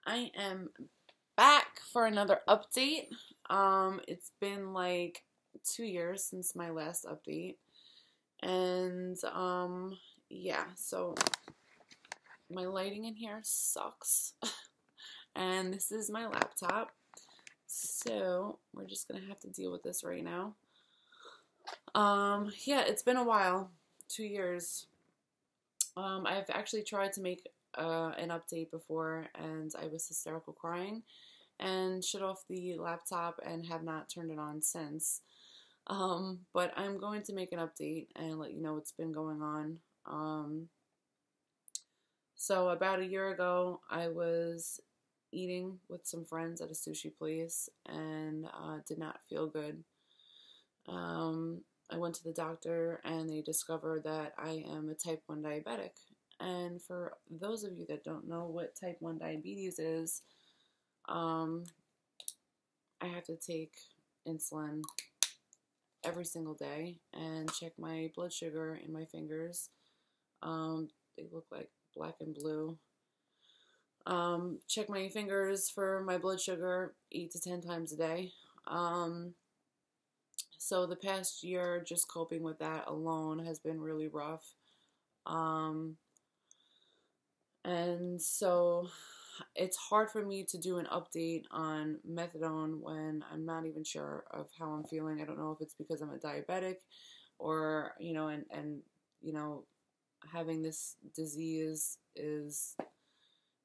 I am back for another update. It's been like 2 years since my last update. And yeah, so my lighting in here sucks. And this is my laptop. So we're just gonna have to deal with this right now. Yeah, it's been a while. 2 years. I've actually tried to make an update before, and I was hysterical crying and shut off the laptop and have not turned it on since. But I'm going to make an update and let you know what's been going on. So about a year ago, I was eating with some friends at a sushi place and did not feel good. I went to the doctor and they discovered that I am a type 1 diabetic. And for those of you that don't know what type 1 diabetes is, I have to take insulin every single day and check my blood sugar in my fingers. They look like black and blue. Check my fingers for my blood sugar 8 to 10 times a day. So the past year, just coping with that alone has been really rough. And so it's hard for me to do an update on methadone when I'm not even sure of how I'm feeling. I don't know if it's because I'm a diabetic or, and having this disease is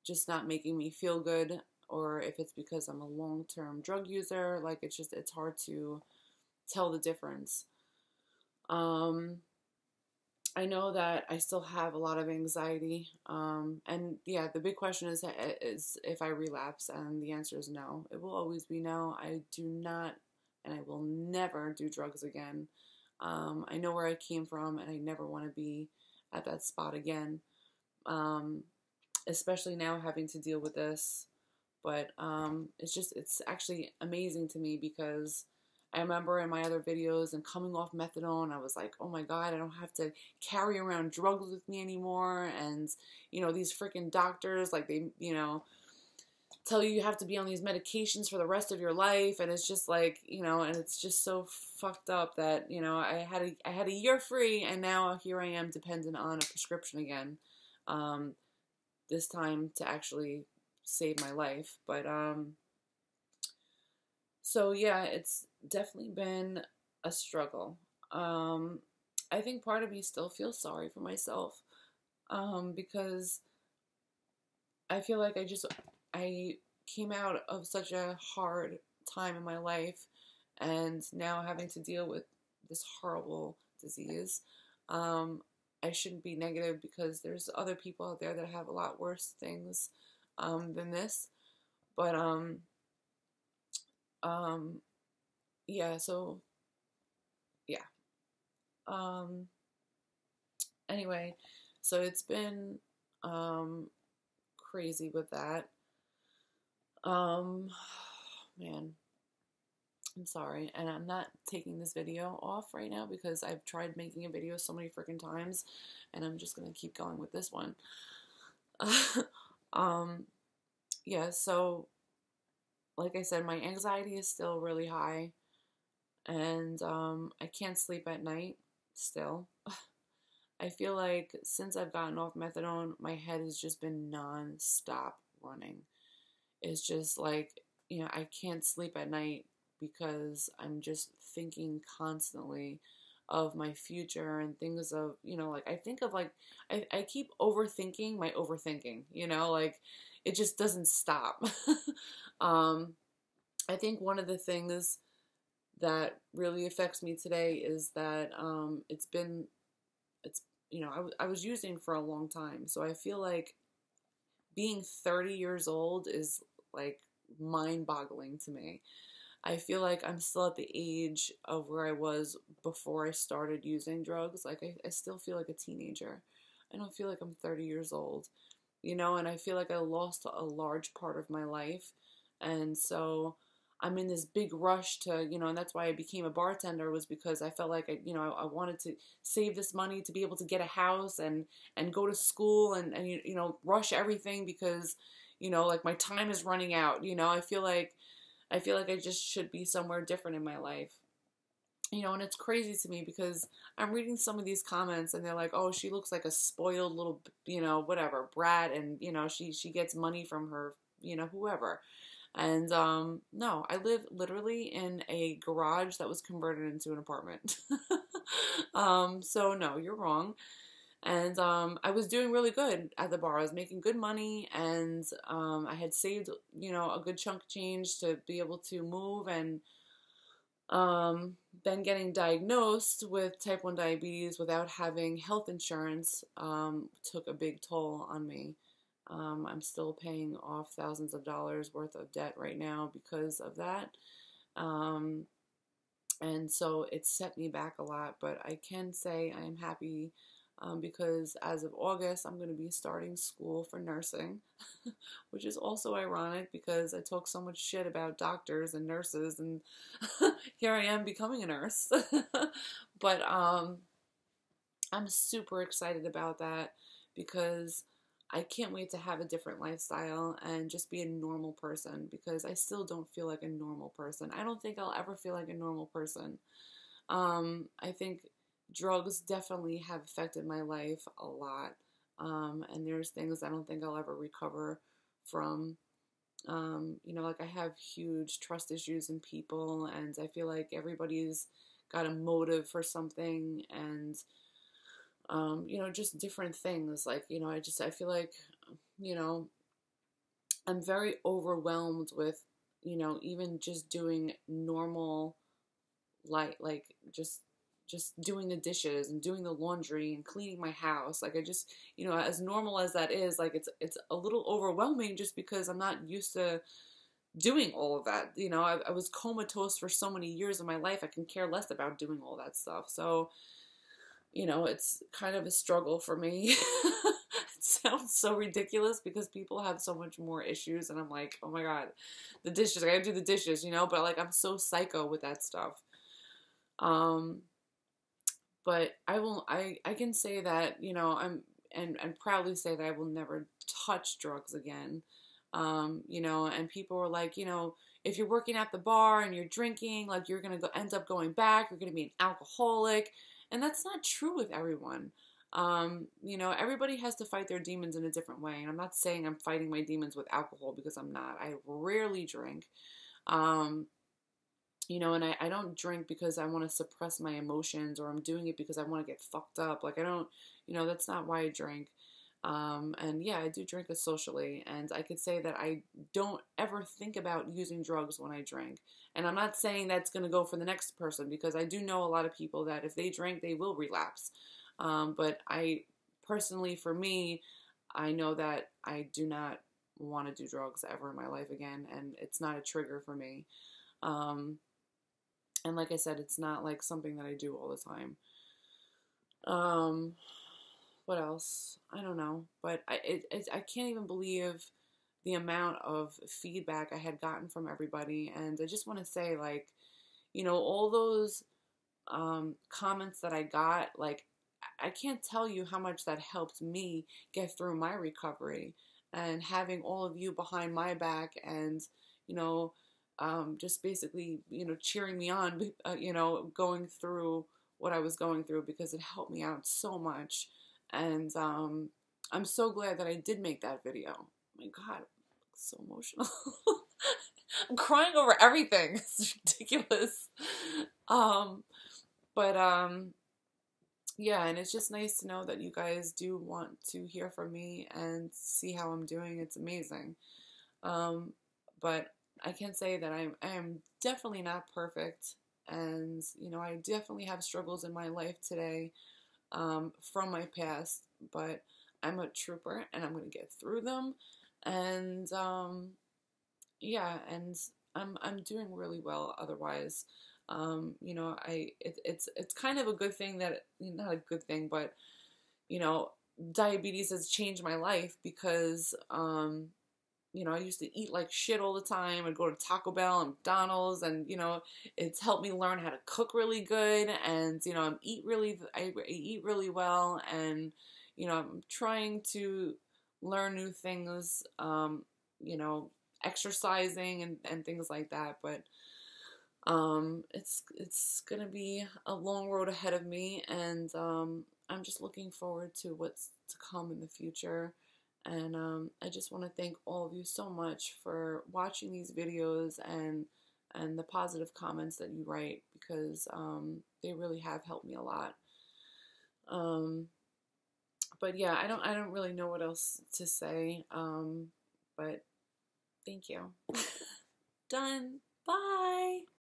just not making me feel good, or if it's because I'm a long-term drug user. Like, it's hard to tell the difference. I know that I still have a lot of anxiety, and yeah, the big question is if I relapse, and the answer is no. It will always be no. I do not, and I will never do drugs again. I know where I came from, and I never want to be at that spot again, especially now having to deal with this. But it's actually amazing to me because I remember in my other videos and coming off methadone, I was like, oh my God, I don't have to carry around drugs with me anymore. And, these freaking doctors, like they, tell you have to be on these medications for the rest of your life. And it's just like, and it's just so fucked up that, I had a year free and now here I am dependent on a prescription again. This time to actually save my life. But, so yeah, it's definitely been a struggle. I think part of me still feels sorry for myself, because I feel like I came out of such a hard time in my life, and now having to deal with this horrible disease. I shouldn't be negative because there's other people out there that have a lot worse things than this, but yeah, so, yeah. Anyway, so it's been, crazy with that. Man, I'm sorry, and I'm not taking this video off right now because I've tried making a video so many freaking times, and I'm just gonna keep going with this one. Yeah, so, like I said, my anxiety is still really high, and I can't sleep at night still. I feel like since I've gotten off methadone, my head has just been non-stop running. It's just like, I can't sleep at night because I'm just thinking constantly of my future and things of, like I think of like, I keep overthinking my overthinking, like it just doesn't stop. I think one of the things that really affects me today is that I was using for a long time, so I feel like being 30 years old is like mind-boggling to me. I feel like I'm still at the age of where I was before I started using drugs. Like I still feel like a teenager. I don't feel like I'm 30 years old, and I feel like I lost a large part of my life, and so I'm in this big rush to, and that's why I became a bartender, was because I felt like, I wanted to save this money to be able to get a house and go to school and rush everything because, you know, like my time is running out, you know, I feel like I just should be somewhere different in my life. You know, and it's crazy to me because I'm reading some of these comments and they're like, oh, she looks like a spoiled little, you know, whatever, brat, and, you know, she gets money from her, you know, whoever. And no, I live literally in a garage that was converted into an apartment. So no, you're wrong. And I was doing really good at the bar. I was making good money, and I had saved, you know, a good chunk of change to be able to move. And then getting diagnosed with type 1 diabetes without having health insurance took a big toll on me. I'm still paying off thousands of dollars worth of debt right now because of that. And so it set me back a lot, but I can say I am happy because as of August, I'm going to be starting school for nursing, which is also ironic because I talk so much shit about doctors and nurses, and here I am becoming a nurse. But I'm super excited about that because I can't wait to have a different lifestyle and just be a normal person, because I still don't feel like a normal person. I don't think I'll ever feel like a normal person. I think drugs definitely have affected my life a lot. And there's things I don't think I'll ever recover from. You know, like I have huge trust issues in people, and I feel like everybody's got a motive for something, and you know, just different things. Like, you know, I feel like, you know, I'm very overwhelmed with, you know, even just doing normal, like just doing the dishes and doing the laundry and cleaning my house. Like I just, you know, as normal as that is, like it's a little overwhelming just because I'm not used to doing all of that. You know, I was comatose for so many years of my life. I can care less about doing all that stuff. So, you know, it's kind of a struggle for me. It sounds so ridiculous because people have so much more issues, and I'm like, oh my God, the dishes, I gotta do the dishes, you know, but like I'm so psycho with that stuff. But I can say that, you know, and proudly say that I will never touch drugs again. You know, and people are like, you know, if you're working at the bar and you're drinking, like you're going to end up going back, you're going to be an alcoholic. And that's not true with everyone. You know, everybody has to fight their demons in a different way. And I'm not saying I'm fighting my demons with alcohol, because I'm not. I rarely drink. You know, and I don't drink because I want to suppress my emotions, or I'm doing it because I want to get fucked up. Like I don't, you know, that's not why I drink. And yeah, I do drink it socially, and I could say that I don't ever think about using drugs when I drink. And I'm not saying that's going to go for the next person, because I do know a lot of people that if they drink, they will relapse. But I personally, for me, I know that I do not want to do drugs ever in my life again, and it's not a trigger for me. And like I said, it's not like something that I do all the time. What else? I don't know, but I can't even believe the amount of feedback I had gotten from everybody. And I just want to say, like, you know, all those comments that I got, like, I can't tell you how much that helped me get through my recovery, and having all of you behind my back, and, you know, just basically, you know, cheering me on, you know, going through what I was going through, because it helped me out so much. And I'm so glad that I did make that video. Oh my God, I'm so emotional. I'm crying over everything. It's ridiculous. Yeah, and it's just nice to know that you guys do want to hear from me and see how I'm doing. It's amazing. But I can say that I am definitely not perfect, and you know, I definitely have struggles in my life today from my past, but I'm a trooper and I'm gonna get through them. And yeah, and I'm doing really well otherwise. You know, it's kind of a good thing that, not a good thing, but you know, diabetes has changed my life, because you know, I used to eat like shit all the time. I'd go to Taco Bell and McDonald's, and, you know, it's helped me learn how to cook really good, and, you know, I eat really well, and, you know, I'm trying to learn new things, you know, exercising and things like that. But it's gonna be a long road ahead of me, and I'm just looking forward to what's to come in the future. And I just want to thank all of you so much for watching these videos and the positive comments that you write, because they really have helped me a lot. But yeah, I don't really know what else to say. But thank you. Done. Bye.